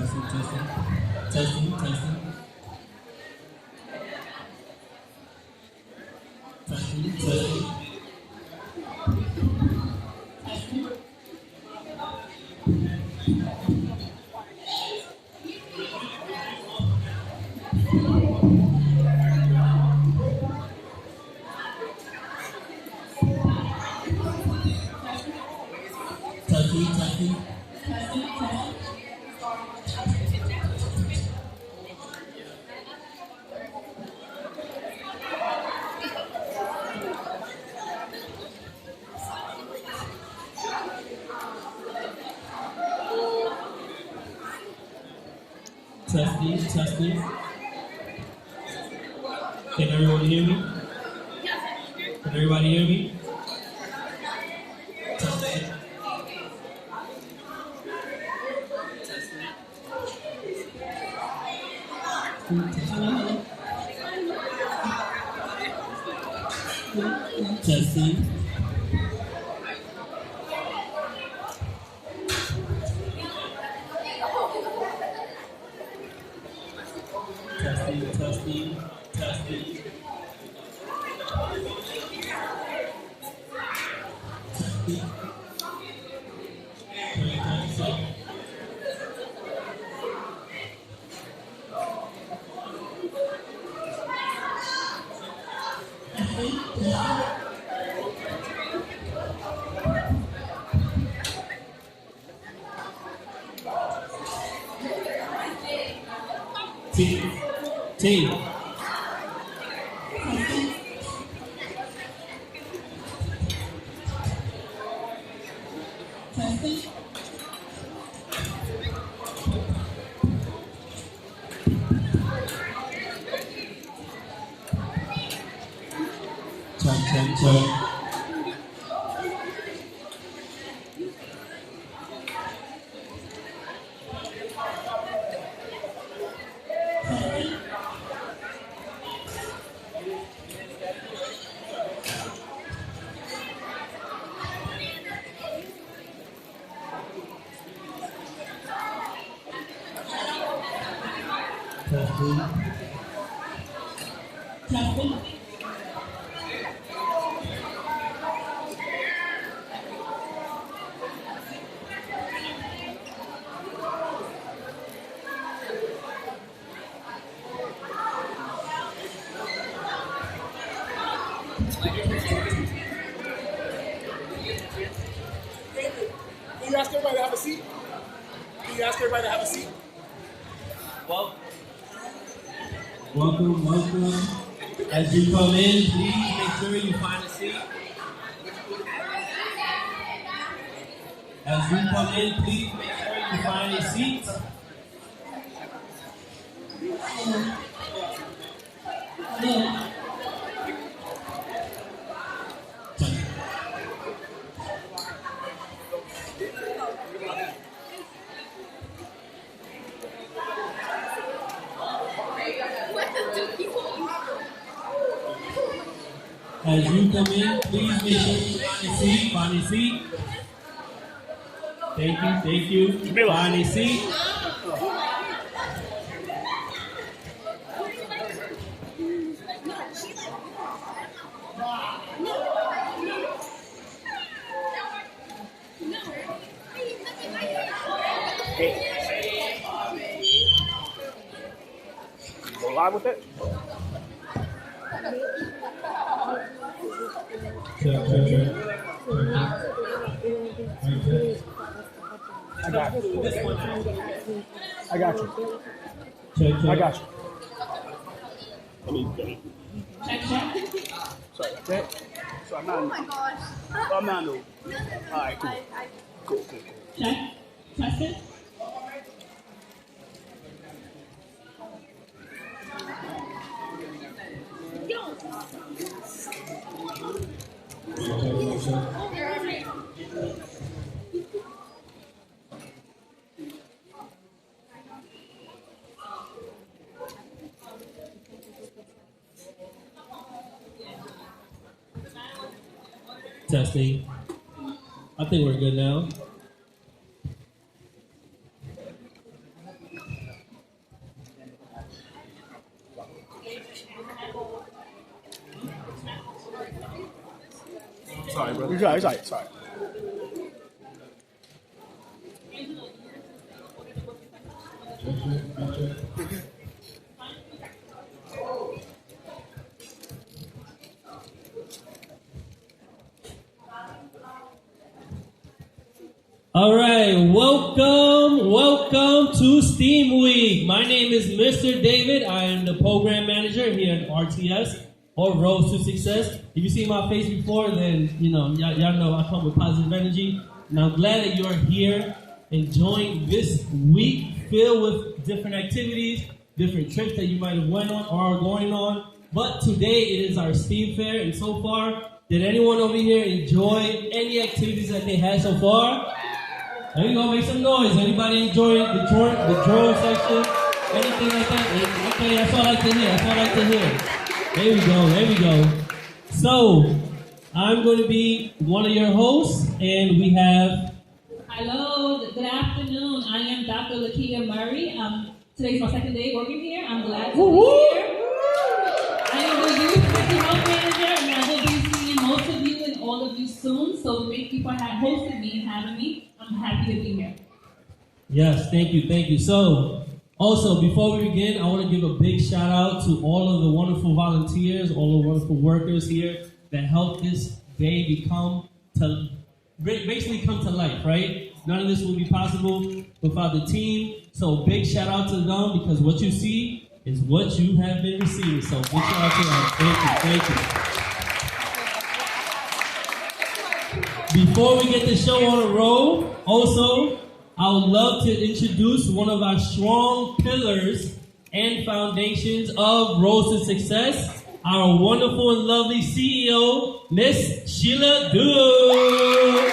Testing, testing. Testing, testing. Testing, testing. Testing, testing. Testing, testing. Can everyone hear me? Can everybody hear me? Testing. Testing. Testing, testing, testing. Testing. T. T. Check. Testing. Can you ask everybody to have a seat? Can you ask everybody to have a seat? Welcome. As you come in, please make sure you find a seat. As you come in, please make sure you find a seat. As you come in, please make sure you find a seat. Thank you. Find a seat. Go live with it? Check. I got you. I got you. Check. I got you. Let me. Sorry about that. So I'm not. Oh my gosh. I'm not new. All right, cool. Check. Test it. Testing. I think we're good now. Sorry, brother. It's all right. Sorry. All right, welcome to STEAM Week. My name is Mr. David. I am the program manager here at RTS, or Road to Success. If you see my face before, then y'all know I come with positive energy. And I'm glad that you are here enjoying this week filled with different activities, different trips that you might have went on or are going on. But today it is our STEAM fair, and so far, did anyone over here enjoy any activities that they had so far? There you go, make some noise. Anybody enjoy the drone section? Anything like that? Okay, that's all I like to hear. There we go. So, I'm going to be one of your hosts, and we have... Hello, good afternoon. I am Dr. Lakia Murray. Today's my second day working here. I'm glad to be here. I am the youth mental health manager, and I will be seeing most of you and all of you soon. So thank you for hosting me and having me. I'm happy to be here. Yes, thank you. So, also, before we begin, I want to give a big shout out to all of the wonderful volunteers, all the wonderful workers here that helped this day basically come to life, right? None of this would be possible without the team. So, big shout out to them, because what you see is what you have been receiving. So, big shout out to them. Thank you. Before we get the show on the road, also, I would love to introduce one of our strong pillars and foundations of Road to Success, our wonderful and lovely CEO, Miss Sheila Du.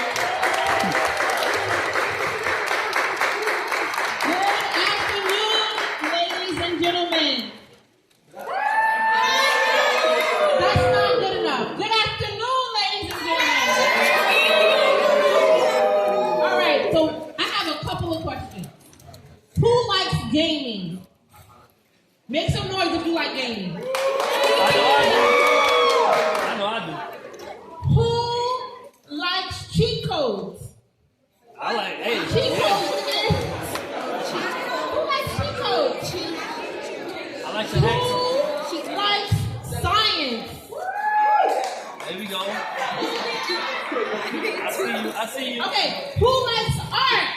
Gaming. Make some noise if you like gaming. I know I do. Who likes cheat codes? I like, cheat codes. Who likes cheat codes? I like the next. Who likes science? There we go. I see you. Okay, who likes art?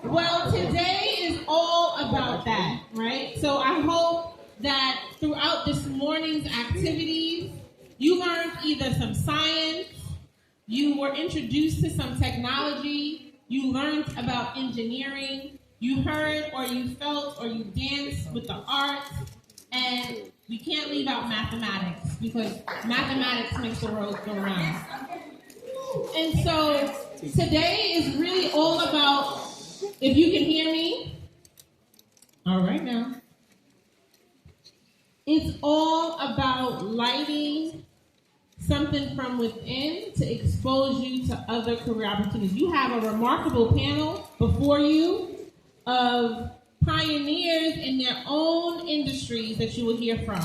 Well, today is all about that, right? So I hope that throughout this morning's activities, you learned either some science, you were introduced to some technology, you learned about engineering, you heard or you felt or you danced with the arts, and we can't leave out mathematics, because mathematics makes the world go round. And so today is really all about, if you can hear me, all right now. It's all about lighting something from within to expose you to other career opportunities. You have a remarkable panel before you of pioneers in their own industries that you will hear from.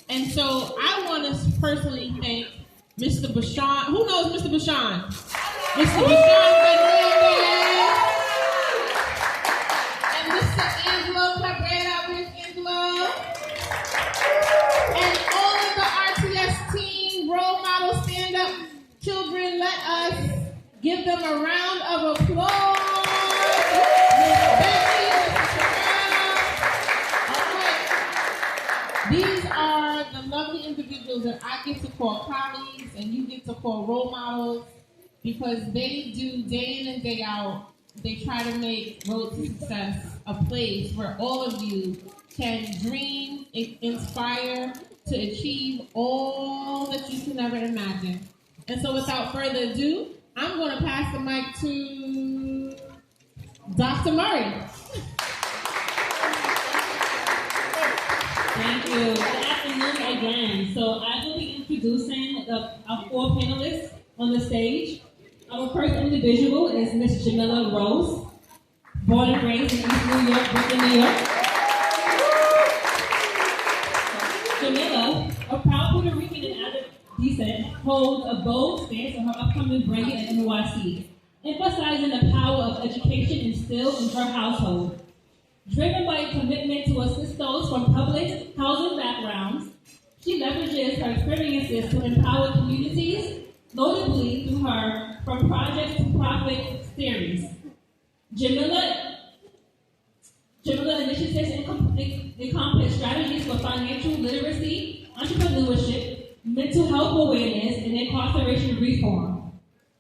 And so I want to personally thank Mr. Bashan. Who knows Mr. Bashan? Mr. Bashan Fernandez. Mr. Angelo Cabrera, Miss Angelo, and all of the RTS team, role model, stand-up children, let us give them a round of applause. Miss Becky, Mr. Terrell. These are the lovely individuals that I get to call colleagues, and you get to call role models, because they do day in and day out. They try to make Road to Success a place where all of you can dream, inspire to achieve all that you can ever imagine. And so without further ado, I'm going to pass the mic to Dr. Murray. Thank you. Good afternoon again. So I will be introducing our four panelists on the stage. Our first individual is Miss Jamilah Rose, born and raised in East New York, Brooklyn, New York. Jamilah, a proud Puerto Rican and avid Decent holds a bold stance on her upcoming bracket at NYC, emphasizing the power of education instilled in her household. Driven by a commitment to assist those from public housing backgrounds, she leverages her experiences to empower communities, notably through her From Project to Profit series. Jamilah initiatives encompass strategies for financial literacy, entrepreneurship, mental health awareness, and incarceration reform,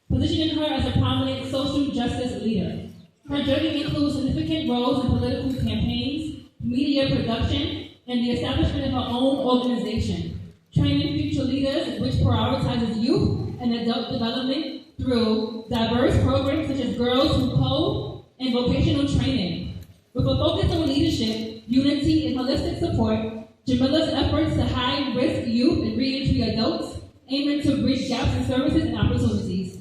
positioning her as a prominent social justice leader. Her journey includes significant roles in political campaigns, media production, and the establishment of her own organization, training future leaders which prioritizes youth and adult development through diverse programs such as Girls Who Code and vocational training. With a focus on leadership, unity, and holistic support, Jamilah's efforts to high-risk youth and reentry adults aiming to bridge gaps in services and opportunities.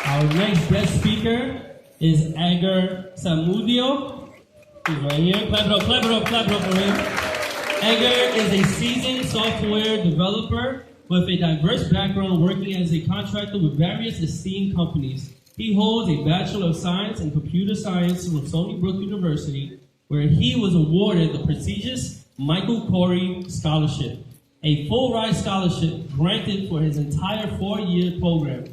Our next guest speaker is Edgar Samudio. He's right here. Clap it up for him. Edgar is a seasoned software developer with a diverse background working as a contractor with various esteemed companies. He holds a Bachelor of Science in Computer Science from Stony Brook University, where he was awarded the prestigious Michael Corey Scholarship, a full-ride scholarship granted for his entire 4-year program.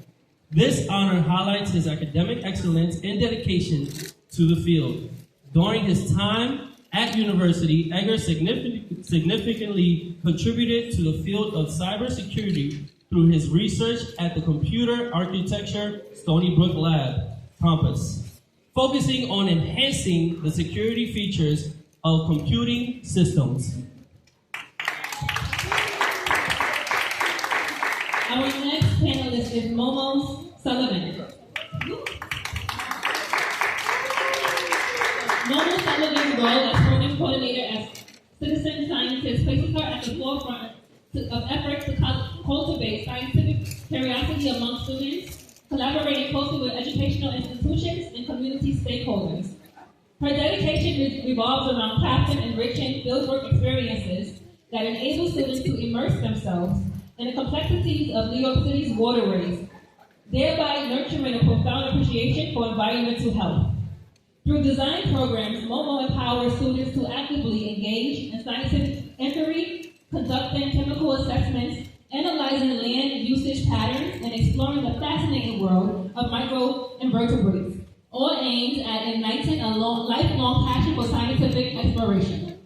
This honor highlights his academic excellence and dedication to the field. During his time at university, Edgar significantly contributed to the field of cybersecurity through his research at the Computer Architecture Stony Brook Lab campus, focusing on enhancing the security features of computing systems. Our next panelist is Momo Sullivan. Momo Sullivan's role as program coordinator as citizen scientist places her at the forefront of efforts to cultivate scientific curiosity among students, collaborating closely with educational institutions and community stakeholders. Her dedication revolves around crafting and enriching fieldwork experiences that enable students to immerse themselves in the complexities of New York City's waterways, thereby nurturing a profound appreciation for environmental health. Through design programs, Momo empowers students to actively engage in scientific inquiry, conducting chemical assessments, analyzing land usage patterns, and exploring the fascinating world of microinvertebrates, all aimed at igniting a lifelong passion for scientific exploration.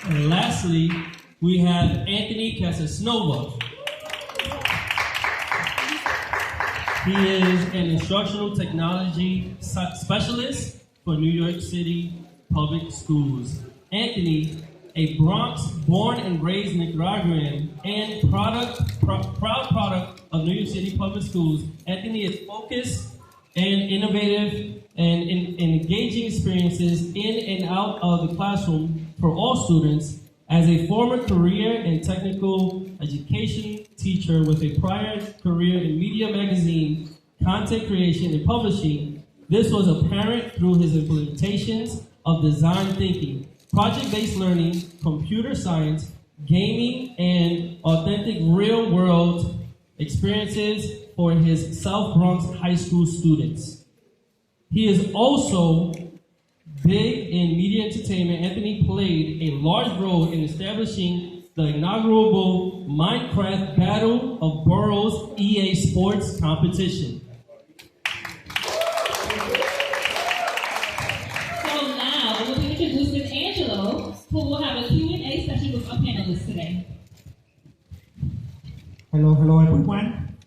And lastly, we have Anthony Casasnova. He is an instructional technology specialist for New York City Public Schools. Anthony, a Bronx-born and raised Nicaraguan and proud product of New York City Public Schools, Anthony is focused and innovative and engaging experiences in and out of the classroom for all students. As a former career and technical education teacher with a prior career in media magazine, content creation, and publishing, this was apparent through his implementations of design thinking, project-based learning, computer science, gaming, and authentic real-world experiences for his South Bronx high school students. He is also big in media entertainment. Anthony played a large role in establishing the inaugural Minecraft Battle of Boroughs EA Sports competition. So now we'll be introducing Angelo, who will have a Q&A session with our panelists today. Hello everyone.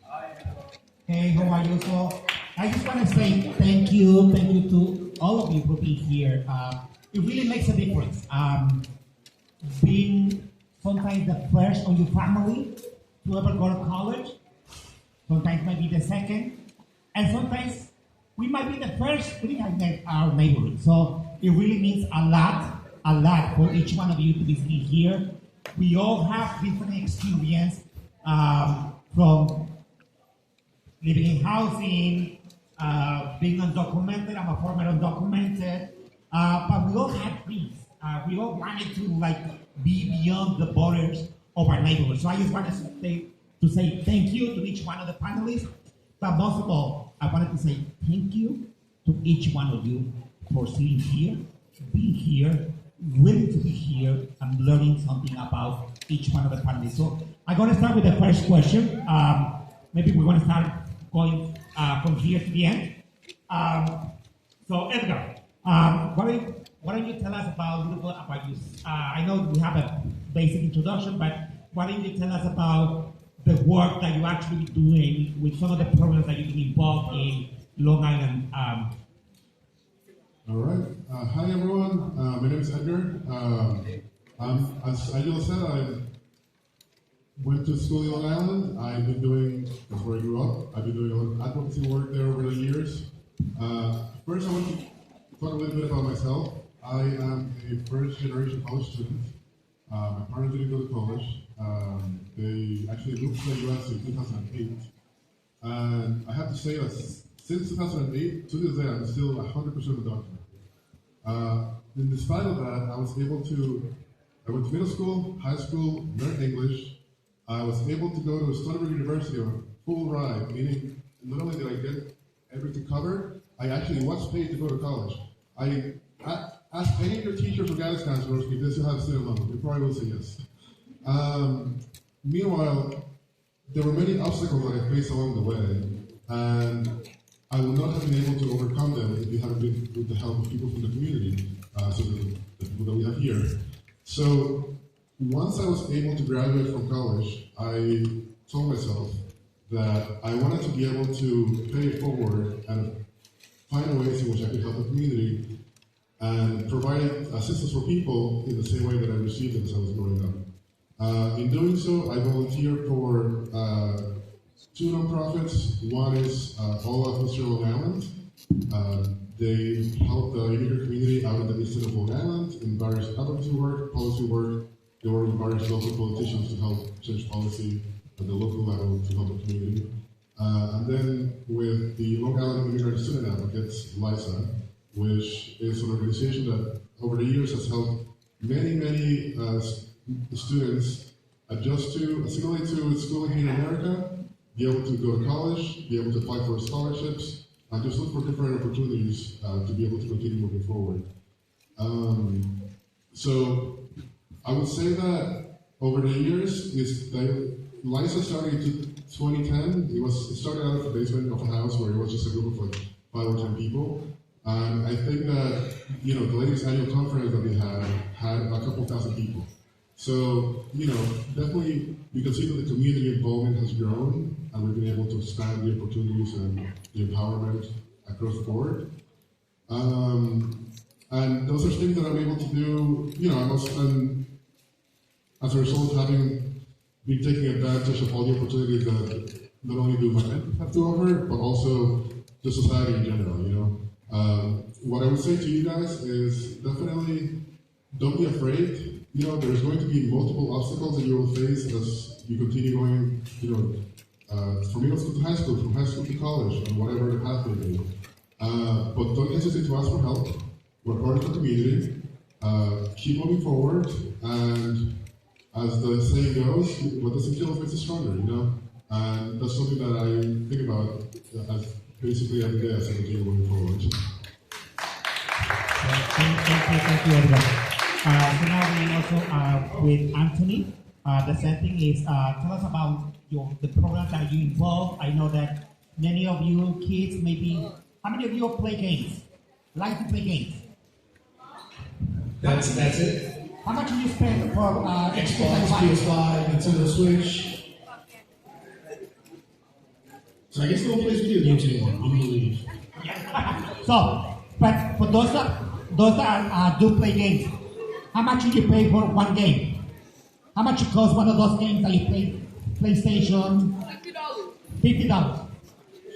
Hey, how are you? So I just want to say thank you to all of you for being here. It really makes a difference. Being sometimes the first on your family to ever go to college, sometimes might be the second, and sometimes we might be the first in our neighborhood. So it really means a lot for each one of you to be here. We all have different experience from living in housing, being undocumented. I'm a former undocumented. But we all had dreams. We all wanted to be beyond the borders of our neighborhood. So I just wanted to say thank you to each one of the panelists. But most of all, I wanted to say thank you to each one of you for sitting here, being here, willing to be here, and learning something about each one of the panelists. So I'm going to start with the first question. Maybe we're going to start going from here to the end. So Edgar, why don't you tell us a little bit about you? I know we have a basic introduction, but why don't you tell us about the work that you're actually doing with some of the programs that you've been involved in Long Island? All right. Hi, everyone. My name is Edgar. As Angela said, I went to school in Long Island. I've been doing, that's where I grew up. I've been doing a lot of advocacy work there over the years. First, I want to talk a little bit about myself. I am a first-generation college student. My parents didn't go to college. They actually moved to the U.S. in 2008. And I have to say that since 2008, to this day, I'm still 100% undocumented. And despite of that, I went to middle school, high school, learned English. I was able to go to Stony Brook University on a full ride, meaning not only did I get everything covered, I actually was paid to go to college. I asked any of your teachers or guidance counselors if they still have student loan. They probably will say yes. Meanwhile, there were many obstacles that I faced along the way, and I would not have been able to overcome them if it hadn't been with the help of people from the community, so the people that we have here. So once I was able to graduate from college, I told myself that I wanted to be able to pay it forward and find ways in which I could help the community and provide assistance for people in the same way that I received it as I was growing up. In doing so, I volunteer for two nonprofits. One is All of Mr. Long Island. They help the immigrant community out in the eastern of Long Island in various advocacy work, policy work. They work with various local politicians to help change policy at the local level to help the community. And then with the Long Island Immigrant Student Advocates, LISA, which is an organization that over the years has helped many students adjust to, assimilate to schooling here in America, be able to go to college, be able to apply for scholarships, and just look for different opportunities to be able to continue moving forward. So I would say that over the years, LISA started in 2010. It started out of the basement of a house where it was just a group of 5 or 10 people. And I think that, the latest annual conference that we had a couple thousand people. So, definitely you can see that the community involvement has grown, and we've been able to expand the opportunities and the empowerment across the board. And those are things that I'm able to do, as a result of having been taking advantage of all the opportunities that not only do my men have to offer, but also the society in general, What I would say to you guys is definitely don't be afraid. There's going to be multiple obstacles that you will face as you continue going, from middle school to high school, from high school to college, and whatever the path may be. But don't hesitate to ask for help. We're part of the community. Keep moving forward, and as the saying goes, what doesn't kill us makes us stronger, And that's something that I think about as basically every day as I continue moving forward. Thank you, Edgar. So now we also with Anthony. The same thing is, tell us about the programs that you involved. I know that many of you kids, how many of you play games? Like to play games? That's it. How much do you spend for Xbox, PS5, Nintendo Switch. So I guess no one plays video games anymore. I'm gonna leave. So, but for those that do play games, how much do you pay for one game? How much it costs one of those games that you play? PlayStation? $50.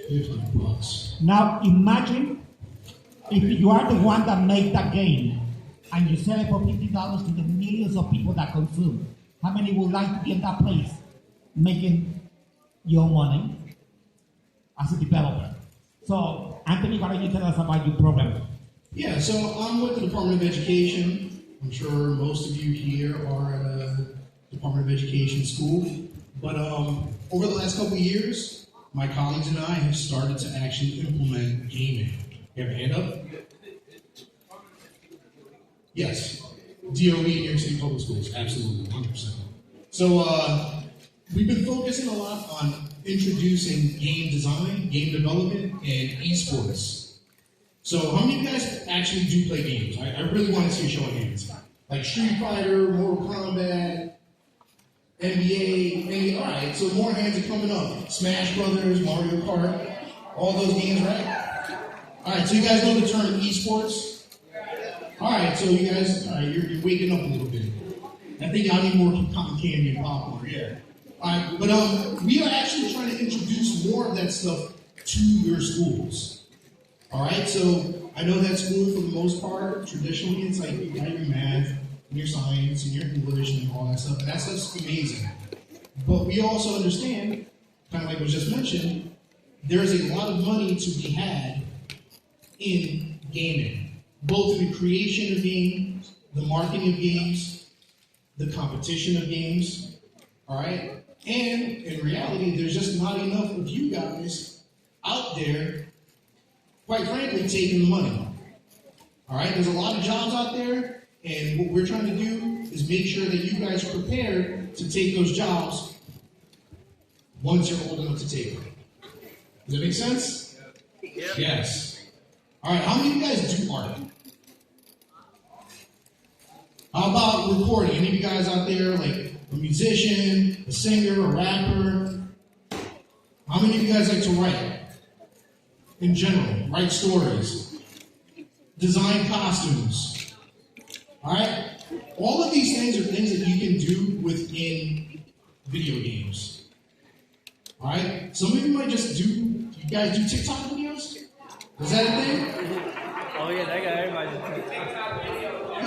$50. Now imagine if you are the one that made that game and you sell it for $50 to the millions of people that consume. How many would like to be in that place making your money as a developer? So Anthony, why don't you tell us about your program? Yeah, so I'm with the Department of Education. I'm sure most of you here are at a Department of Education school. But over the last couple of years, my colleagues and I have started to actually implement gaming. You have a hand up? Yes. DOE, New York City Public Schools, absolutely, 100%. So we've been focusing a lot on introducing game design, game development, and esports. So how many of you guys actually do play games? I really want to see a show of hands. Like Street Fighter, Mortal Kombat, NBA, all right, so more hands are coming up. Smash Brothers, Mario Kart, all those games, right? All right, so you guys know the term esports? All right, so you guys, you're waking up a little bit. I think y'all need more cotton candy and popcorn, yeah. All right, but we are actually trying to introduce more of that stuff to your schools. All right, so I know that school, for the most part, traditionally, it's like you got your math, and your science, and your English, and all that stuff, and that stuff's amazing. But we also understand, kind of like was just mentioned, there's a lot of money to be had in gaming, both in the creation of games, the marketing of games, the competition of games, all right? And in reality, there's just not enough of you guys out there, quite frankly, taking the money. All right, there's a lot of jobs out there, and what we're trying to do is make sure that you guys are prepared to take those jobs once you're old enough to take them. Does that make sense? Yeah. Yes. All right, how many of you guys do art? How about recording? Any of you guys out there, like a musician, a singer, a rapper? How many of you guys like to write? In general, write stories, design costumes. All right? All of these things are things that you can do within video games. All right? Some of you might just do, you guys do TikTok videos? Is that a thing? Oh yeah, that guy, everybody.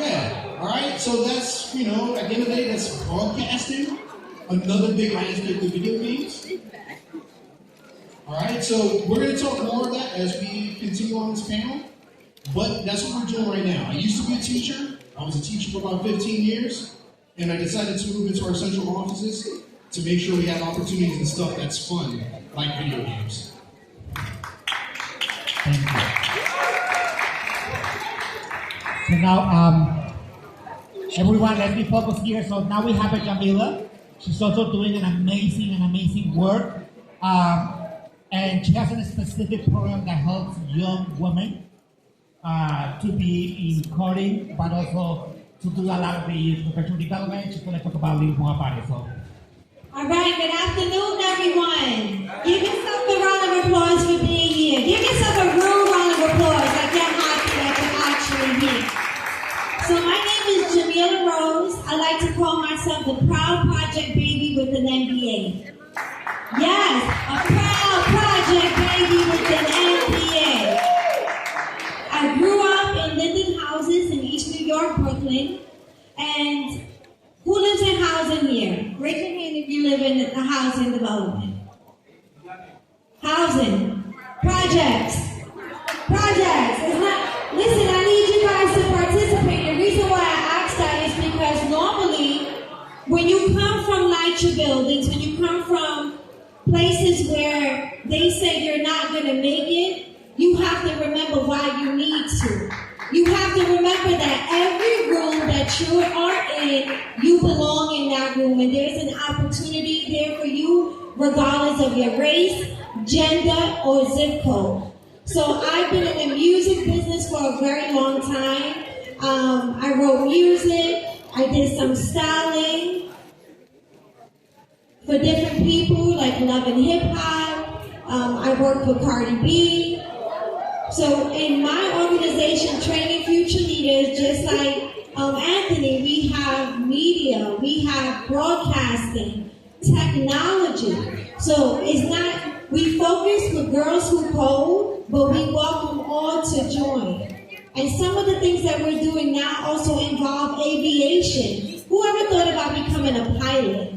Yeah. All right? So that's, at the end of the day, that's broadcasting. Another big aspect of video games. All right, so we're going to talk more of that as we continue on this panel, but that's what we're doing right now. I used to be a teacher. I was a teacher for about 15 years, and I decided to move into our central offices to make sure we have opportunities and stuff that's fun, like video games. Thank you. So now, everyone, let's be focused here. So now we have a Jamilah. She's also doing an amazing work. And she has a specific program that helps young women to be in coding, but also to do a lot of the professional development. She's going to talk about a little more about it. So. All right, good afternoon, everyone. Give yourself a round of applause for being here. Give yourself a real round of applause, like you're happy that you're actually here. So my name is Jamilah Rose. I like to call myself the proud project baby with an MBA. Yes, a proud project baby with an MBA. I grew up in Linden houses in East New York, Brooklyn. And who lives in housing here? Raise your hand if you live in a housing development. Housing. Projects. It's not, listen, I need you guys to participate. The reason why I asked that is because normally, when you come from NYCHA buildings, when you come from places where they say you're not going to make it, you have to remember why you need to. You have to remember that every room that you are in, you belong in that room, and there's an opportunity there for you, regardless of your race, gender, or zip code. So I've been in the music business for a very long time. I wrote music. I did some styling for different people, like Love and Hip Hop. I worked with Cardi B. So in my organization, Training Future Leaders, just like Anthony, we have media, we have broadcasting, technology. So it's not, we focus with girls who code, but we welcome all to join. And some of the things that we're doing now also involve aviation. Who ever thought about becoming a pilot?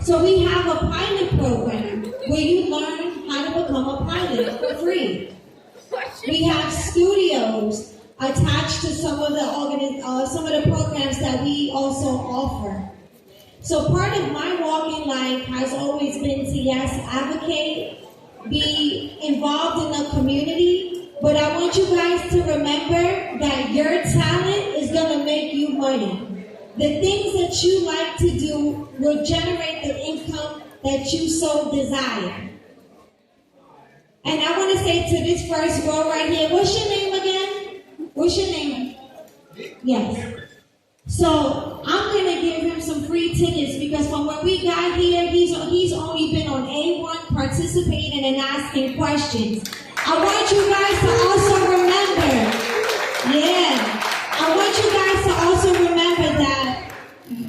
So we have a pilot program where you learn how to become a pilot for free. We have studios attached to some of the programs that we also offer. So part of my walk in life has always been to, yes, advocate, be involved in the community, but I want you guys to remember that your talent is going to make you money. The things that you like to do will generate the income that you so desire. And I want to say to this first row right here, what's your name again? What's your name? Yes. So I'm going to give him some free tickets because from when we got here, he's only been on A1 participating and asking questions. I want you guys to also remember, I want you guys to also remember that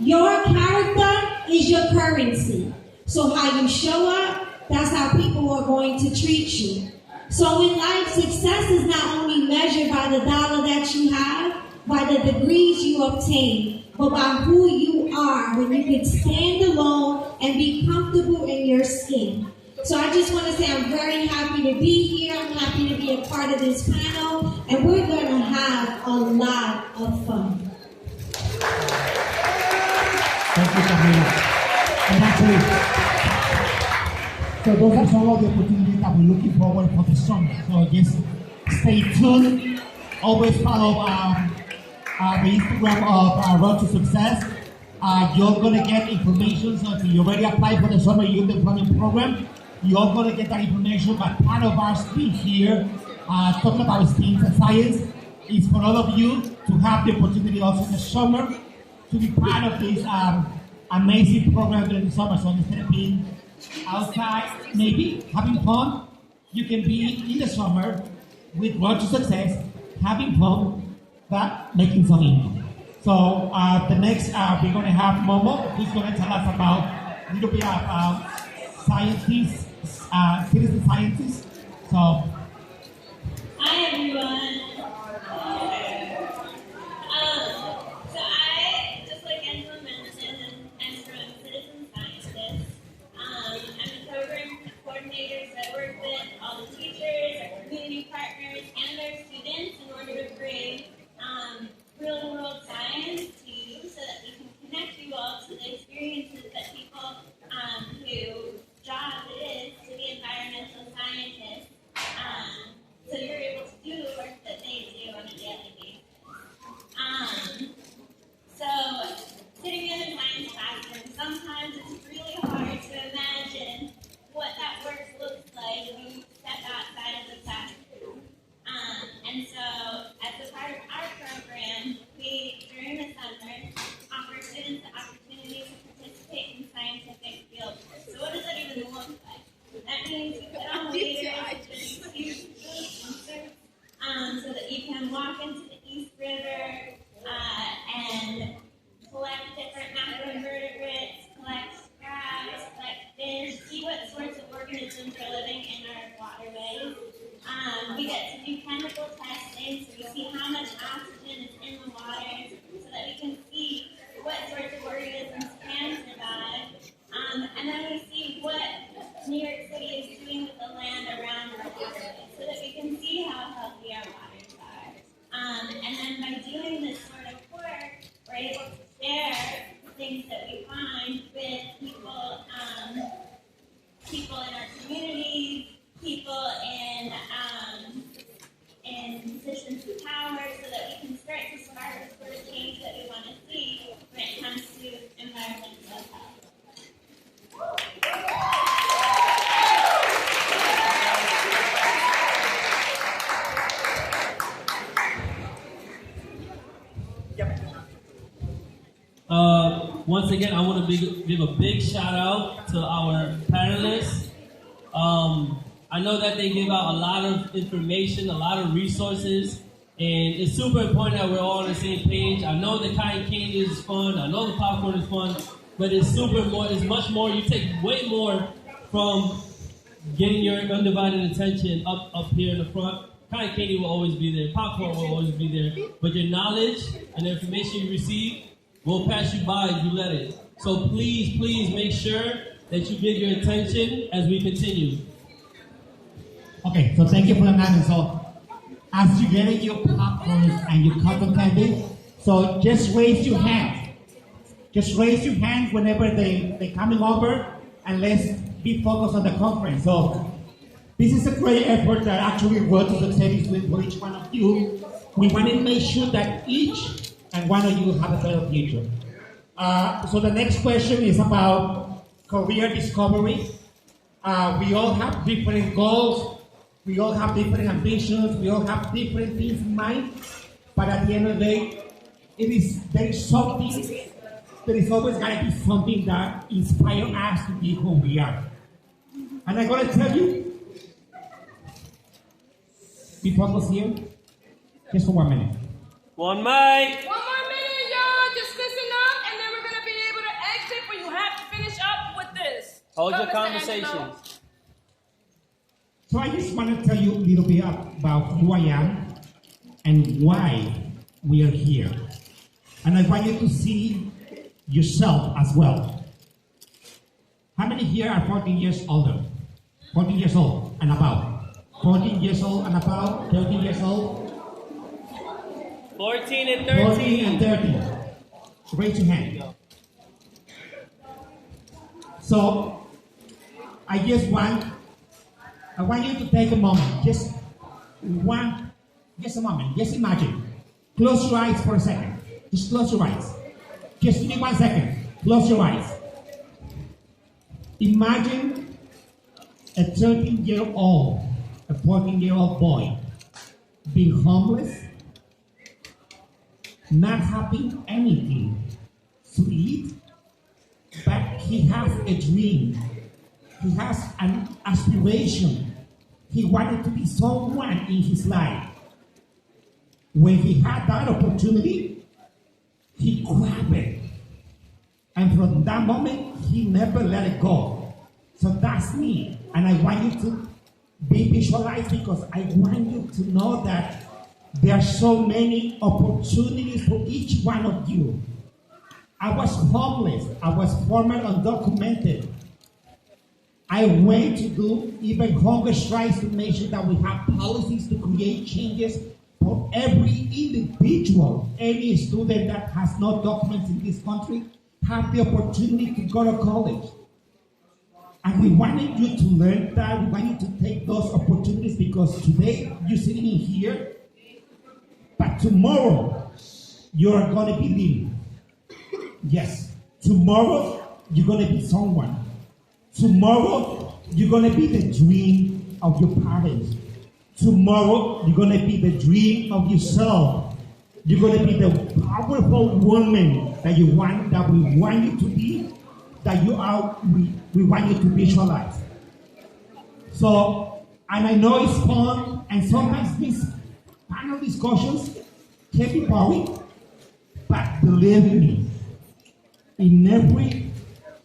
your character is your currency. So how you show up, that's how people are going to treat you. So in life, success is not only measured by the dollar that you have, by the degrees you obtain, but by who you are when you can stand alone and be comfortable in your skin. So I just want to say I'm very happy to be here. I'm happy to be a part of this panel, and we're going to have a lot of fun. Thank you, Jamilah. And actually, so those are some of the opportunities that we're looking forward for the summer. So just stay tuned. Always follow the Instagram of Road to Success. You're going to get information. So if you already applied for the summer youth employment program, you're going to get that information. But part of our speech here, talking about STEAM and science, is for all of you to have the opportunity also in the summer to be part of this amazing program during the summer. So instead of being outside, maybe having fun, you can be in the summer with Road to Success, having fun, but making some income. So the next, we're going to have Momo, who's going to tell us about a little bit about scientists, citizen scientists. So, hi everyone. So I, just like Angela mentioned, I'm from Citizen Scientists. I'm the program coordinators that work with all the teachers, our community partners, and our students in order to bring real-world science to you so that we can connect you all to the experiences that people whose job it is to be environmental scientists, so you're able to do the work that they do on a daily basis. So sitting in a science classroom, sometimes it's really hard to imagine what that work looks like when you step outside of the classroom. And so, as a part of our program, we, during the summer, offer students the opportunity to participate in scientific field trips. So what does that even look like? That means you put on waders with these huge suits, so that you can walk into the East River and collect different macroinvertebrates, collect crabs, collect fish, see what sorts of organisms are living in our waterways. We get to do chemical testing, so we see how much oxygen is in the water, so that we can see what sorts of organisms can survive. And then we see what New York City is doing with the land around our waterways, so that we can see how healthy our waters are. And then by doing this sort of work, we're able to share the things that we find with people in our communities, people in positions of power, so that we can start to spark the sort of change that we want to see when it comes to environmental health. Once again, I want to give a big shout out to our panelists. I know that they give out a lot of information, a lot of resources, and it's super important that we're all on the same page. I know the cotton candy is fun, I know the popcorn is fun, but it's much more. You take way more from getting your undivided attention up here in the front. Cotton candy will always be there, popcorn will always be there, but your knowledge and the information you receive will pass you by if you let it. So please make sure that you give your attention as we continue. Okay, so thank you for the announcement. So as you get your popcorn and your cotton candy, so just raise your hand. Just raise your hand whenever they're coming over, and let's be focused on the conference. So this is a great effort that actually works to the table with each one of you. We want to make sure that each and one of you have a better future. So the next question is about career discovery. We all have different goals. We all have different ambitions. We all have different things in mind. But at the end of the day, there is something. There is always going to be something that inspires us to be who we are. And I'm going to tell you, be focused here, just for 1 minute. One mic. 1 more minute, y'all. Just listen up, and then we're going to be able to exit, but you have to finish up with this. Hold Go, your Mr. conversations. Angelo. So I just want to tell you a little bit about who I am and why we are here. And I want you to see yourself as well. How many here are 14 years older? 14 years old and above. 14 years old and above, 13 years old. 14 and 13. 14 and 13. Raise your hand. So, I want you to take a moment. Just a moment. Just imagine. Close your eyes for a second. Just close your eyes. Just give me 1 second. Close your eyes. Imagine a 13-year-old, a 14-year-old boy being homeless, not having anything to eat, but he has a dream. He has an aspiration. He wanted to be someone in his life. When he had that opportunity, he grabbed it. And from that moment, he never let it go. So that's me. And I want you to be visualized, because I want you to know that there are so many opportunities for each one of you. I was homeless. I was former undocumented. I went to do even hunger strikes to make sure that we have policies to create changes for every individual. Any student that has no documents in this country have the opportunity to go to college. And we wanted you to learn that. We want you to take those opportunities, because today you're sitting in here, but tomorrow you're going to be living. Yes, tomorrow you're going to be someone. Tomorrow you're going to be the dream of your parents. Tomorrow you're going to be the dream of yourself. You're going to be the powerful woman that we want you to be, that you are. We want you to visualize. So, and I know it's fun, and sometimes these panel discussions can be boring, but believe me, in every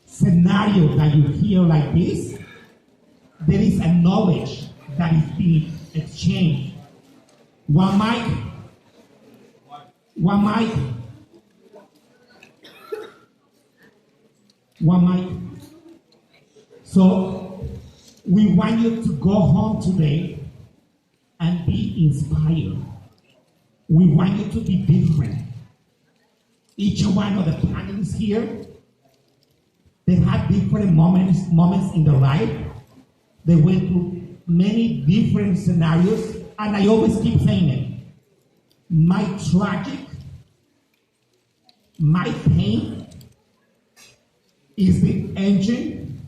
scenario that you hear like this, there is a knowledge that is being exchanged. One mic. So, we want you to go home today and be inspired. We want you to be different. Each one of the panelists here, they had different moments in their life. They went through many different scenarios, and I always keep saying it. My pain is the engine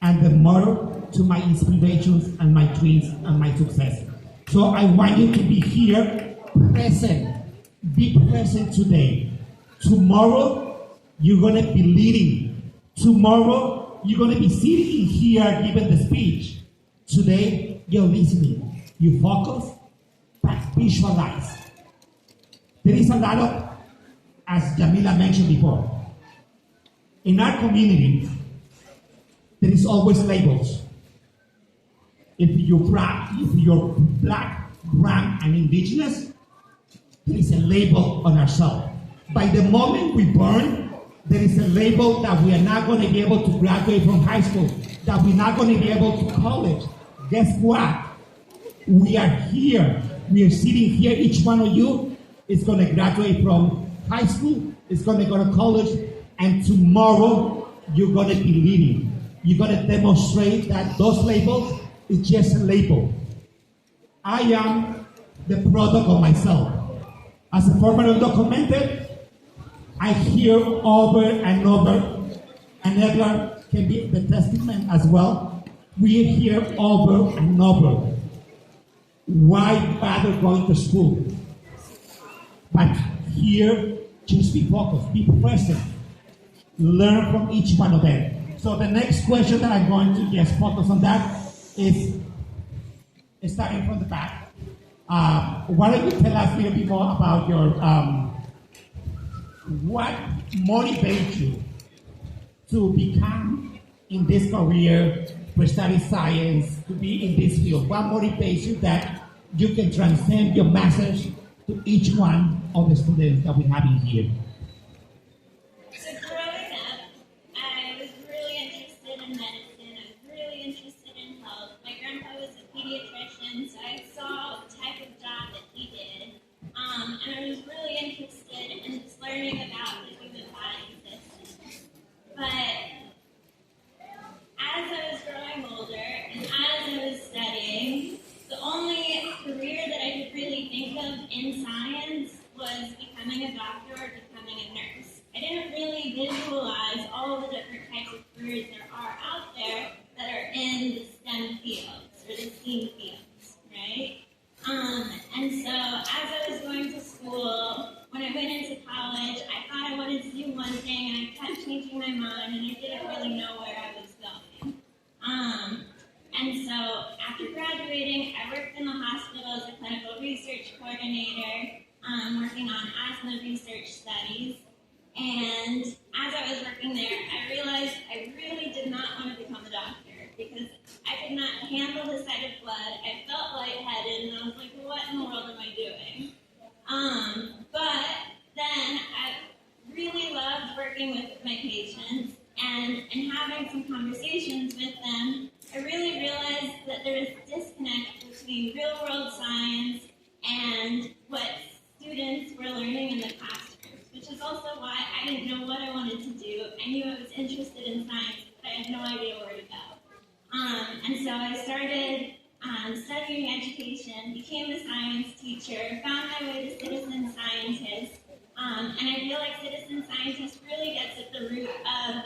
and the motor to my inspirations and my dreams and my success. So I want you to be here, present. Be present today. Tomorrow, you're going to be leading. Tomorrow, you're going to be sitting here giving the speech. Today, you're listening. You focus, but visualize. There is a lot of, as Jamilah mentioned before, in our community, there is always labels. If you're black, brown, and indigenous, there is a label on ourselves. By the moment we burn, There is a label that we are not going to be able to graduate from high school, that we're not going to be able to college. Guess what? We are here. We are sitting here. Each one of you is going to graduate from high school, is going to go to college, and tomorrow you're going to be leading. You're going to demonstrate that those labels is just a label. I am the product of myself. As a former undocumented, I hear over and over, and Edgar can be the testament as well. We hear over and over, why bother going to school? But here, just be focused, be present, learn from each one of them. So the next question that I'm going to just focus on that is, starting from the back. Why don't you tell us a little bit more about your, what motivates you to become in this career, to study science, to be in this field? What motivates you that you can transcend your message to each one of the students that we have in here? So growing up, I was really interested in medicine. I was really interested in health. My grandpa was a pediatrician, so I saw the type of job that he did. And I was really interested in just learning about the human body system. But as I was growing older and as I was studying, the only career that I could really think of in science was becoming a doctor or becoming a nurse. I didn't really visualize all the different types of careers there are out there that are in the STEM fields or the STEAM fields, right? And so as I was going to school, when I went into college, I thought I wanted to do one thing and I kept changing my mind and I didn't really know where I was going. And so after graduating, I worked in the hospital as a clinical research coordinator, working on asthma research studies. And as I was working there, I realized I really did not want to become a doctor because I could not handle the sight of blood. I felt lightheaded, and I was like, what in the world am I doing? But then I really loved working with my patients and having some conversations with them. I really realized that there was a disconnect between real-world science and what students were learning in the classrooms, which is also why I didn't know what I wanted to do. I knew I was interested in science, but I had no idea where to go. And so I started studying education, became a science teacher, found my way to citizen scientist, and I feel like citizen scientist really gets at the root of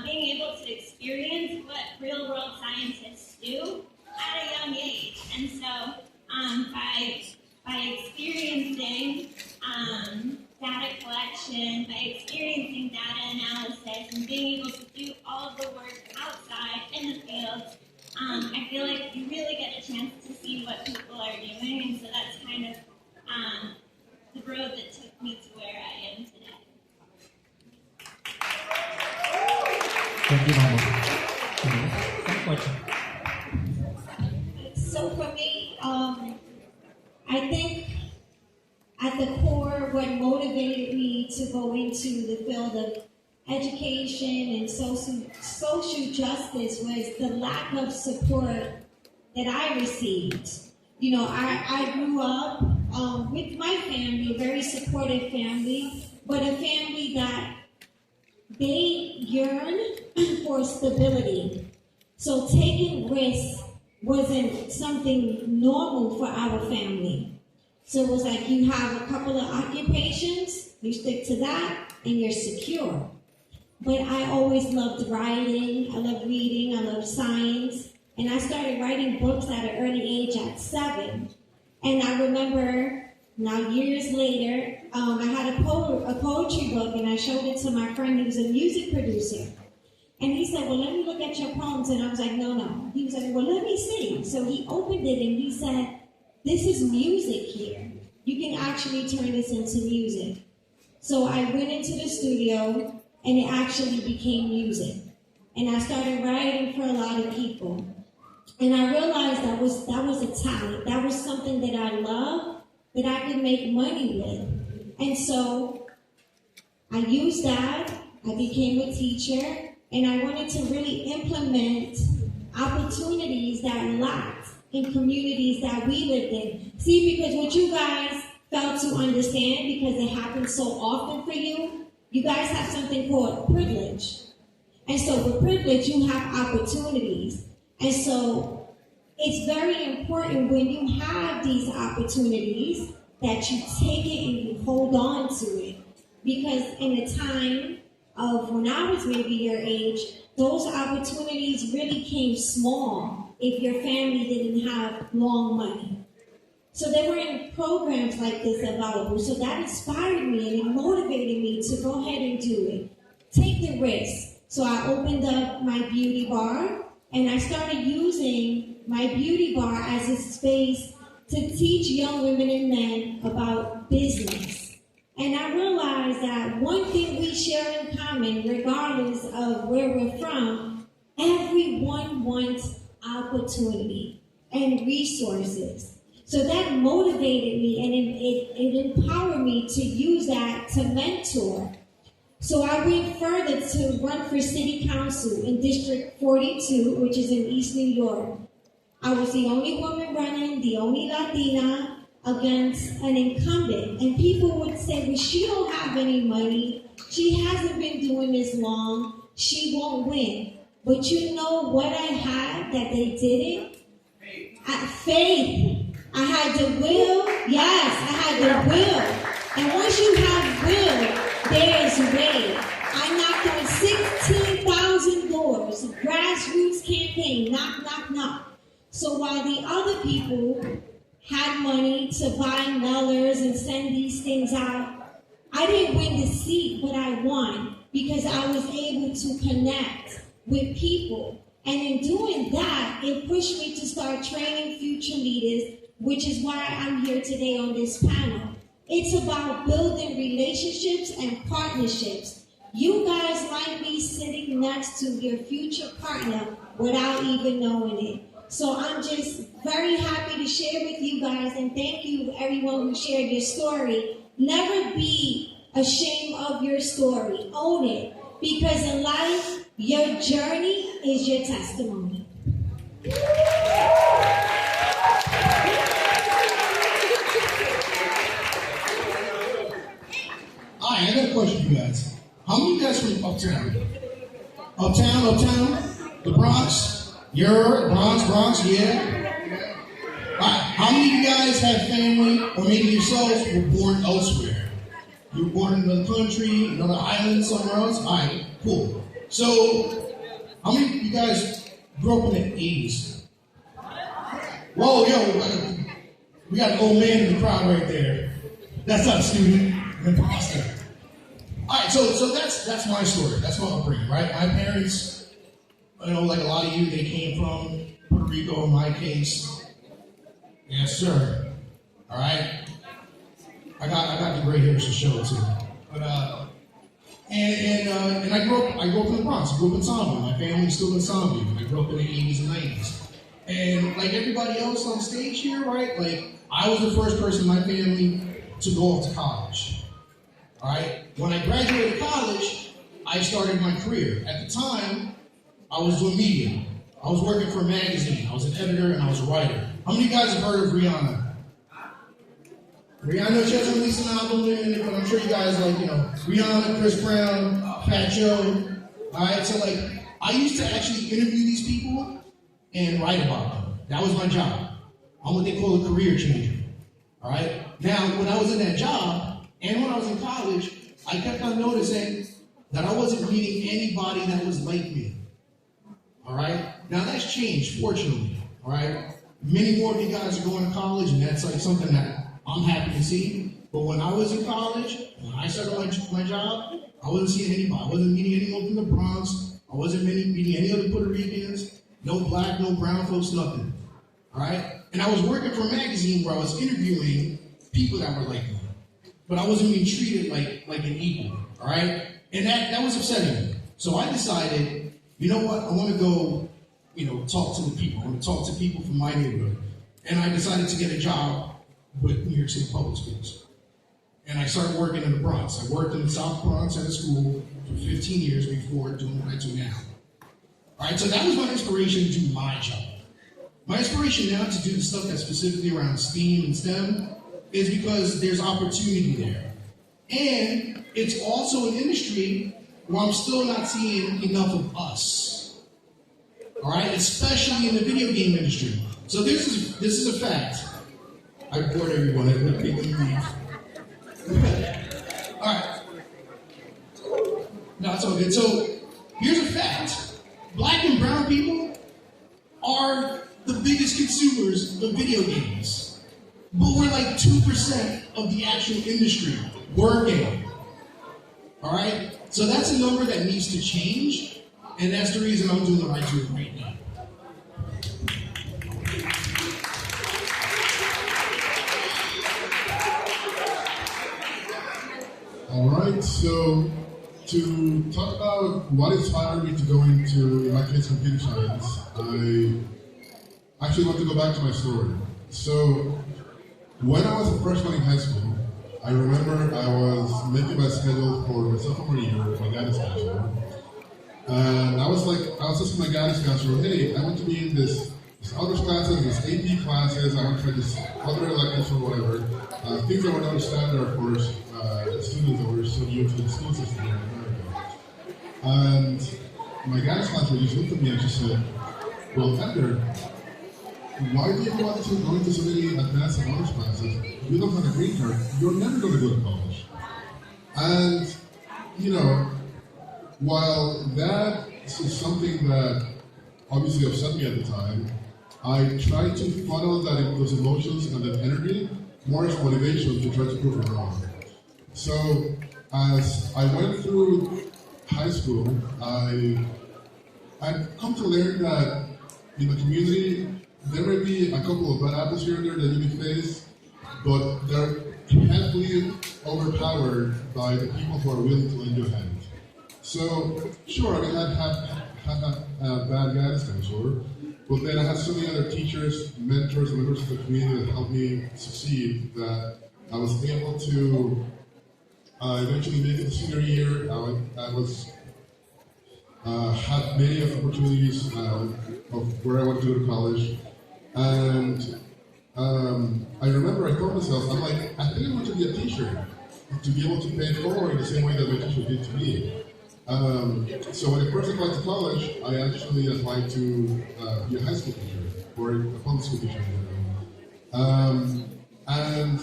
being able to experience what real-world scientists do at a young age. And so by experiencing data collection, by experiencing data analysis, and being able to do all of the work outside in the field, I feel like you really get a chance to see what people are doing, and so that's kind of the road that took me to where I am today. Thank you, Mama. Some question. So for me, I think at the core, what motivated me to go into the field of education and social justice was the lack of support that I received. You know, I grew up with my family, a very supportive family, but a family that they yearn for stability. So taking risks wasn't something normal for our family. So it was like you have a couple of occupations, you stick to that, and you're secure. But I always loved writing, I loved reading, I loved science, and I started writing books at an early age at 7. And I remember, now years later, I had a poetry book, and I showed it to my friend who was a music producer. And he said, well, let me look at your poems. And I was like, no. He was like, well, let me see. So he opened it, and he said, this is music here. You can actually turn this into music. So I went into the studio, and it actually became music. And I started writing for a lot of people. And I realized that was a talent. That was something that I loved, that I could make money with. And so I used that, I became a teacher, and I wanted to really implement opportunities that lacked in communities that we lived in. See, because what you guys failed to understand, because it happens so often for you, you guys have something called privilege. And so with privilege, you have opportunities. And so it's very important when you have these opportunities that you take it and you hold on to it. Because in the time of when I was maybe your age, those opportunities really came small if your family didn't have long money. So there weren't programs like this available. So that inspired me and it motivated me to go ahead and do it. Take the risk. So I opened up my beauty bar and I started using my beauty bar as a space to teach young women and men about business. And I realized that one thing we share in common, regardless of where we're from, everyone wants opportunity and resources. So that motivated me and it empowered me to use that to mentor. So I went further to run for city council in District 42, which is in East New York. I was the only woman running, the only Latina against an incumbent. And people would say, well, she don't have any money. She hasn't been doing this long. She won't win. But you know what I had that they didn't? Faith. I had the will. Yes, I had the will. And once you have will, there is way. I knocked on 16,000 doors. Grassroots campaign. Knock, knock, knock. So while the other people had money to buy mailers and send these things out, I didn't win the seat, but I won because I was able to connect with people. And in doing that, it pushed me to start training future leaders, which is why I'm here today on this panel. It's about building relationships and partnerships. You guys might be sitting next to your future partner without even knowing it. So I'm just very happy to share with you guys, and thank you everyone who shared your story. Never be ashamed of your story. Own it. Because in life, your journey is your testimony. All right, I got a question for you guys. How many of you guys from Uptown? Uptown? The Bronx? You're Bronx, yeah? All right, how many of you guys have family, or maybe yourselves, were born elsewhere? You were born in another country, another island, somewhere else? All right, cool. So, how many of you guys grew up in the 80s? Whoa, yo, we got an old man in the crowd right there. That's not a student, an imposter. All right, so that's my story. That's my upbringing, right? My parents, you know, like a lot of you, they came from Puerto Rico in my case. Yes, sir. All right. I got the gray hairs to show it to. But and I grew up in the Bronx. I grew up in Sombia. My family's still in Sombia. I grew up in the 80s and 90s. And like everybody else on stage here, right? Like I was the first person in my family to go off to college. All right. When I graduated college, I started my career. At the time, I was doing media. I was working for a magazine. I was an editor and I was a writer. How many of you guys have heard of Rihanna? Rihanna just released an album, but I'm sure you guys like, you know, Rihanna, Chris Brown, Fat Joe. All right, so like, I used to actually interview these people and write about them. That was my job. I'm what they call a career changer. All right. Now, when I was in that job and when I was in college, I kept on noticing that I wasn't meeting anybody that was like me. All right. Now that's changed, fortunately. All right. Many more of you guys are going to college, and that's like something that I'm happy to see. But when I was in college, when I started my job, I wasn't seeing anybody. I wasn't meeting anyone from the Bronx. I wasn't meeting any other Puerto Ricans. No black, no brown folks, nothing. All right? And I was working for a magazine where I was interviewing people that were like me. But I wasn't being treated like an equal. All right? And that was upsetting me. So I decided, you know what? I want to go, talk to the people. I want to talk to people from my neighborhood. And I decided to get a job with New York City Public Schools. And I started working in the Bronx. I worked in the South Bronx at a school for for 15 years before doing what I do now. All right, so that was my inspiration to do my job. My inspiration now to do the stuff that's specifically around STEAM and STEM is because there's opportunity there. And it's also an industry where I'm still not seeing enough of us. All right, especially in the video game industry. So this is a fact. I bored everyone. I wouldn't make them leave. All right. No, it's all good. So here's a fact. Black and brown people are the biggest consumers of video games. But we're like 2% of the actual industry working. All right? So that's a number that needs to change. And that's the reason I'm doing what I do right now. All right, so to talk about what inspired me to go into, in my case, computer science, I actually want to go back to my story. So when I was a freshman in high school, I remember I was making my schedule for my sophomore year, my guidance counselor, and I was asking my guidance counselor, hey, I want to be in this other classes, this AP classes, I want to try this other electives or whatever, things that were not standard for students that were so new to the school system here in America. And my guidance counselor just looked at me and she said, well, Edgar, why do you want to go into so many advanced and honors classes? If you don't have a green card, you're never going to go to college. And, you know, while that is something that obviously upset me at the time, I tried to funnel those emotions and that energy more as motivation to try to prove it wrong. So as I went through high school, I've come to learn that in the community, there may be a couple of bad apples here and there that you may face, but they're heavily overpowered by the people who are willing to lend you a hand. So, sure, I mean, I had a bad guidance counselor, but then I had so many other teachers, mentors, and members of the community that helped me succeed that I was able to eventually make it to senior year. I was had many of opportunities of where I wanted to go to college. And I remember I told myself, I'm like, I think I want to be a teacher, to be able to pay it forward in the same way that my teacher did to me. So when I first applied to college, I actually applied to be a high school teacher, or a public school teacher. And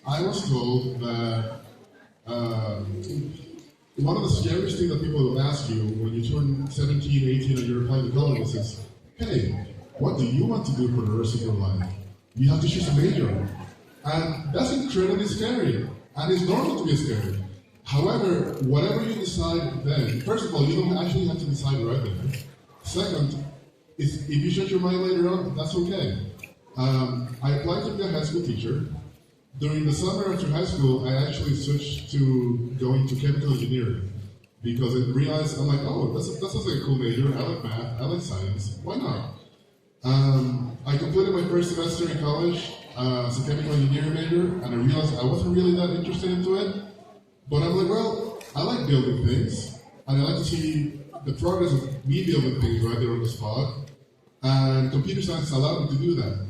I was told that one of the scariest things that people will ask you when you turn 17, 18, and you're applying to college is, hey, what do you want to do for the rest of your life? You have to choose a major. And that's incredibly scary. And it's normal to be scary. However, whatever you decide then, first of all, you don't actually have to decide right then. Second, if you change your mind later on, that's okay. I applied to be a high school teacher. During the summer after high school, I actually switched to going to chemical engineering because I realized, I'm like, oh, that sounds like a cool major. I like math, I like science. Why not? I completed my first semester in college as a chemical engineering major, and I realized I wasn't really that interested into it. But I'm like, well, I like building things, and I like to see the progress of me building things right there on the spot. And computer science allowed me to do that.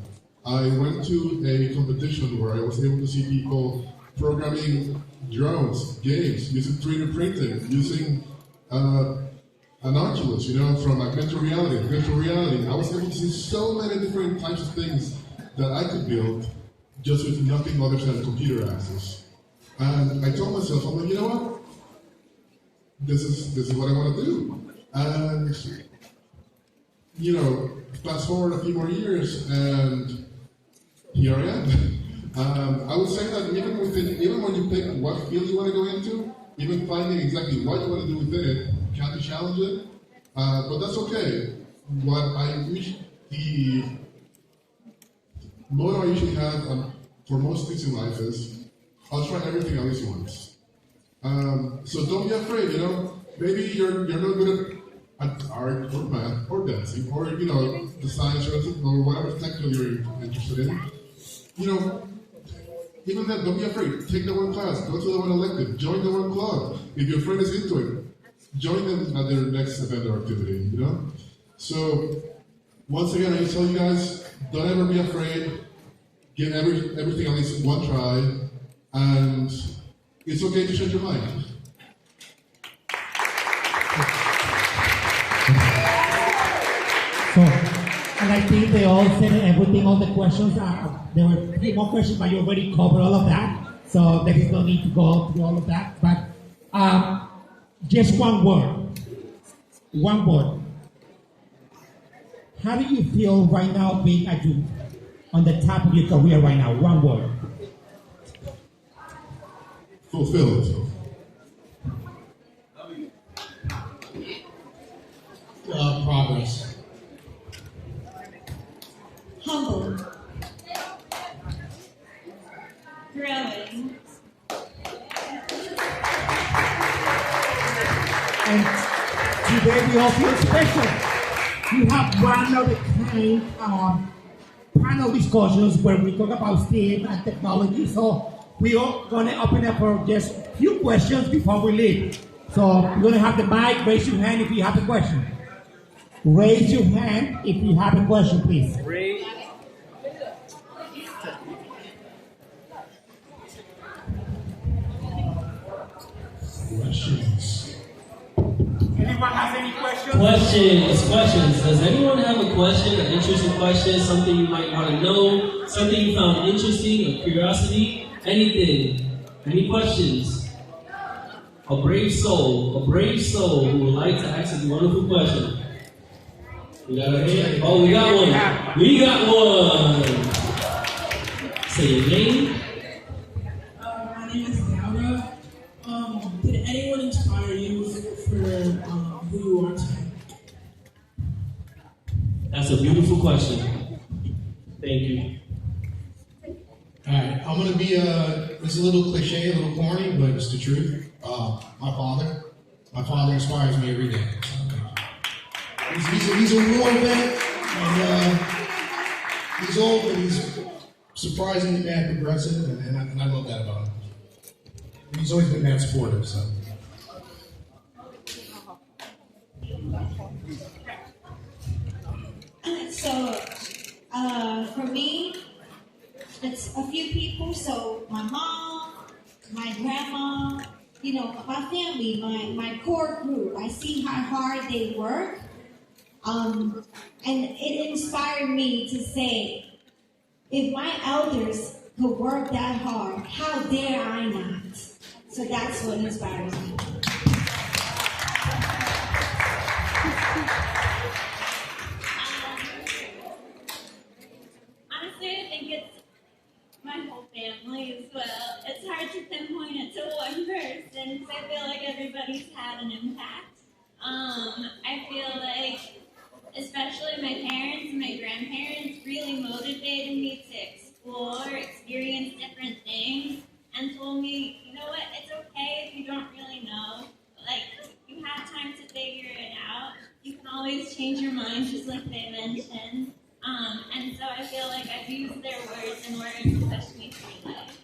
I went to a competition where I was able to see people programming drones, games, using 3D printing, using an Oculus, from augmented reality, virtual reality. I was able to see so many different types of things that I could build just with nothing other than computer access. And I told myself, I'm like, you know what? This is what I want to do. And, fast forward a few more years, and here I am. I would say that even when you pick what field you want to go into, even finding exactly what you want to do within it can be challenging, but that's okay. The motto I usually have for most things in life is, I'll try everything at least once. So don't be afraid, maybe you're not good at art or math or dancing or, the science or whatever technical you're interested in. Even then, don't be afraid. Take the one class, go to the one elective, join the one club. If your friend is into it, join them at their next event or activity, you know? So, once again, I tell you guys, don't ever be afraid. Give everything at least one try, and it's okay to change your mind. So, and I think they all said everything, all the questions. There were 3 more questions, but you already covered all of that. So there is no need to go through all of that. But just one word. One word. How do you feel right now being a youth on the top of your career right now? One word. Fulfilled. Progress. Humble. Growing. And today we all feel special. We have one of the kind panel discussions where we talk about STEAM and technology. So we are going to open up for just a few questions before we leave. So we're going to have the mic. Raise your hand if you have a question. Raise your hand if you have a question, please. Raise. Questions. Anyone has any questions? Questions. Does anyone have a question, an interesting question, something you might want to know, something you found interesting, a curiosity, anything? Any questions? A brave soul who would like to ask a wonderful question. We got a hand? Oh, we got one. We got one. Say your name. My name is Jamilah. Did anyone inspire you for who you are today? That's a beautiful question. Thank you. All right, I'm going to be, it's a little cliche, a little corny, but it's the truth. My father inspires me every day. He's a war vet, and he's old, but he's surprisingly mad progressive, and I love that about him. He's always been mad supportive, so. So, for me, it's a few people. So, my mom, my grandma, my family, my core group. I see how hard they work. And it inspired me to say, if my elders could work that hard, how dare I not? So that's what inspires me. Honestly, I think it's my whole family as well. It's hard to pinpoint it to one person because I feel like everybody's had an impact. I feel like, especially my parents and my grandparents, really motivated me to explore, experience different things, and told me, you know what, it's okay if you don't really know. Like, you have time to figure it out. You can always change your mind, just like they mentioned. And so I feel like I've used their words in order to push me through life.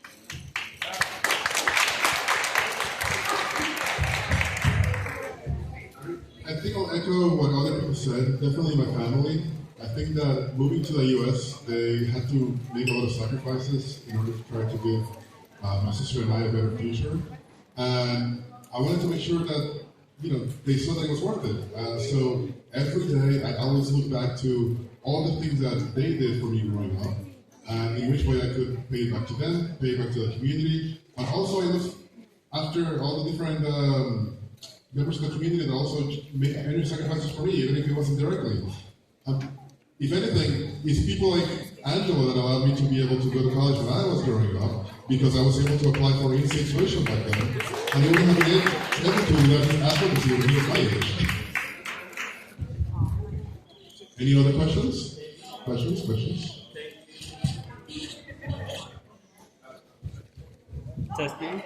I think I'll echo what other people said. Definitely my family. I think that moving to the U.S., they had to make a lot of sacrifices in order to try to give my sister and I a better future. And I wanted to make sure that, they saw that it was worth it. So every day, I always look back to all the things that they did for me growing up, and in which way I could pay it back to them, pay it back to the community, but also I look after all the different members of the community that also made any sacrifices for me, even if it wasn't directly. If anything, it's people like Angela that allowed me to be able to go to college when I was growing up, because I was able to apply for in-state tuition back then, and I wouldn't have been able to without his advocacy when he was my age. Any other questions? Questions? Testing.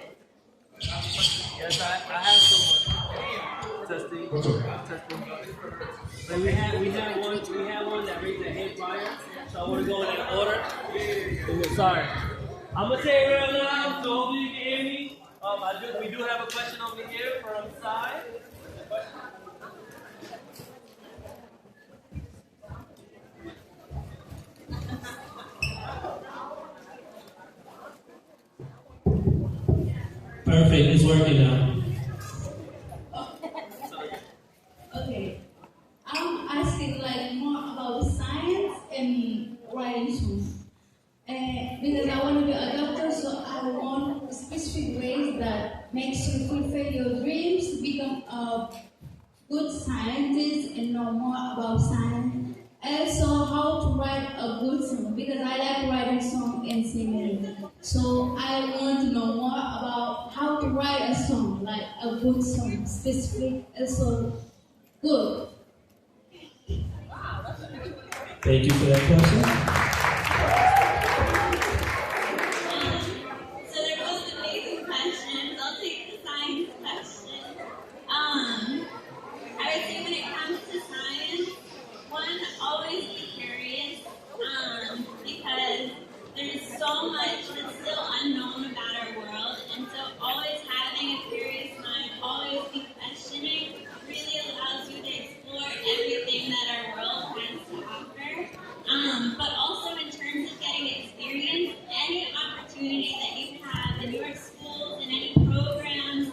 Yes, I have someone. Testing. What's up? Testing. But we had one that raised their hand prior, so I want to go in that order. Sorry. I'm gonna say it real loud, so hopefully you can hear me. We do have a question over here from side. Perfect, it's working now. Okay. I'm asking like more about science and writing songs. Because I want to be a doctor, so I want specific ways that makes you fulfill your dreams, become a good scientist and know more about science. Also, how to write a good song, because I like writing songs and singing. So I want to know more about how to write a song, like a good song, specific, also good. Thank you for that question. So they're both amazing questions. I'll take the science question. I would say when it comes to science, one, always be curious, because there's so much that's still unknown about our world, and so always having a curious mind, always be questioning, really allows you to explore everything that our world has to offer. But also in terms of getting experience, any opportunity that you have in your schools and any programs,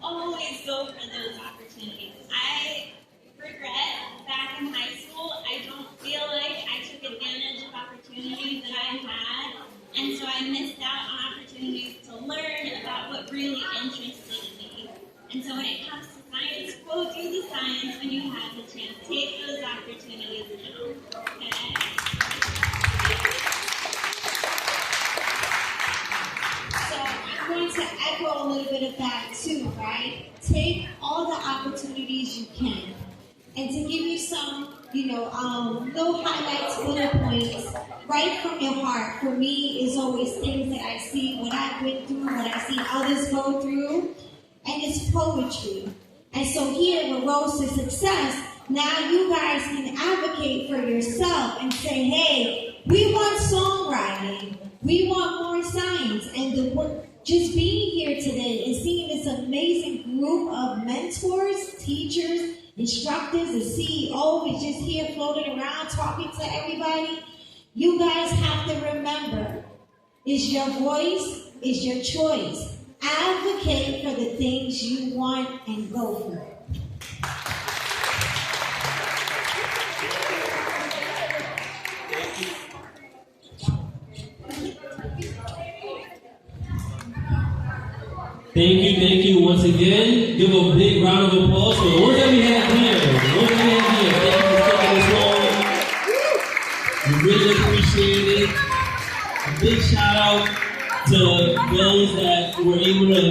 always go for those opportunities. I regret back in high school, I don't feel like I took advantage of opportunities that I had, and so I missed out on opportunities to learn about what really interested me. And so when it comes to science, go do the science when you have the chance. Take those opportunities now. Okay? So I'm going to echo a little bit of that too, right? Take all the opportunities you can. And to give you some, little highlights, bullet points, right from your heart, for me, is always things that I see, what I've been through, what I see others go through, and it's poetry. And so here with Rose to Success, now you guys can advocate for yourself and say, hey, we want songwriting, we want more science, and just being here today and seeing this amazing group of mentors, teachers, instructors, the CEO is just here floating around talking to everybody. You guys have to remember, it's your voice, it's your choice. Advocate for the things you want and go for it. Thank you once again. Give a big round of applause for the work that we have here. Thank you for taking this long. We really appreciate it. A big shout out to those that were able to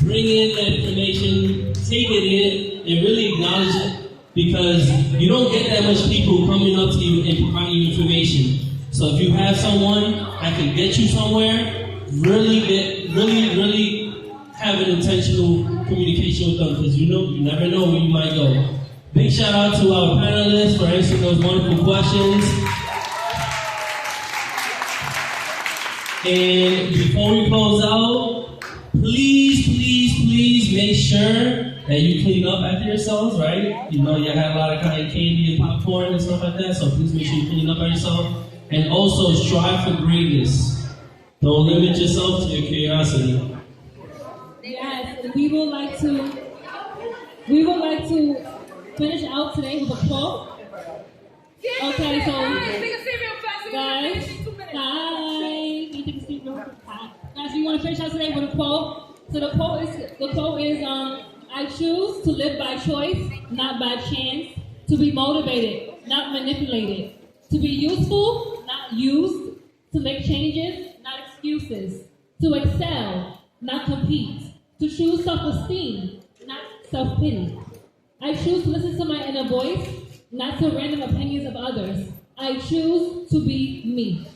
bring in the information, take it in, and really acknowledge it, because you don't get that much people coming up to you and providing you information. So if you have someone that can get you somewhere, really have an intentional communication with them, because you never know where you might go. Big shout out to our panelists for answering those wonderful questions. And before we close out, please make sure that you clean up after yourselves, right? You had a lot of cotton candy and popcorn and stuff like that, so please make sure you clean up after yourself. And also strive for greatness. Don't limit yourself to your curiosity. Yes, we would like to finish out today with a quote. Okay, so guys, guys, we want to finish out today with a quote. So the quote is I choose to live by choice, not by chance, to be motivated, not manipulated, to be useful, not used, to make changes, not excuses, to excel, not compete, to choose self-esteem, not self-pity. I choose to listen to my inner voice, not to random opinions of others. I choose to be me.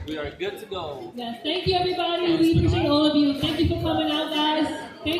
We are good to go. Yes, thank you everybody. We appreciate all of you. Thank you for coming out, guys.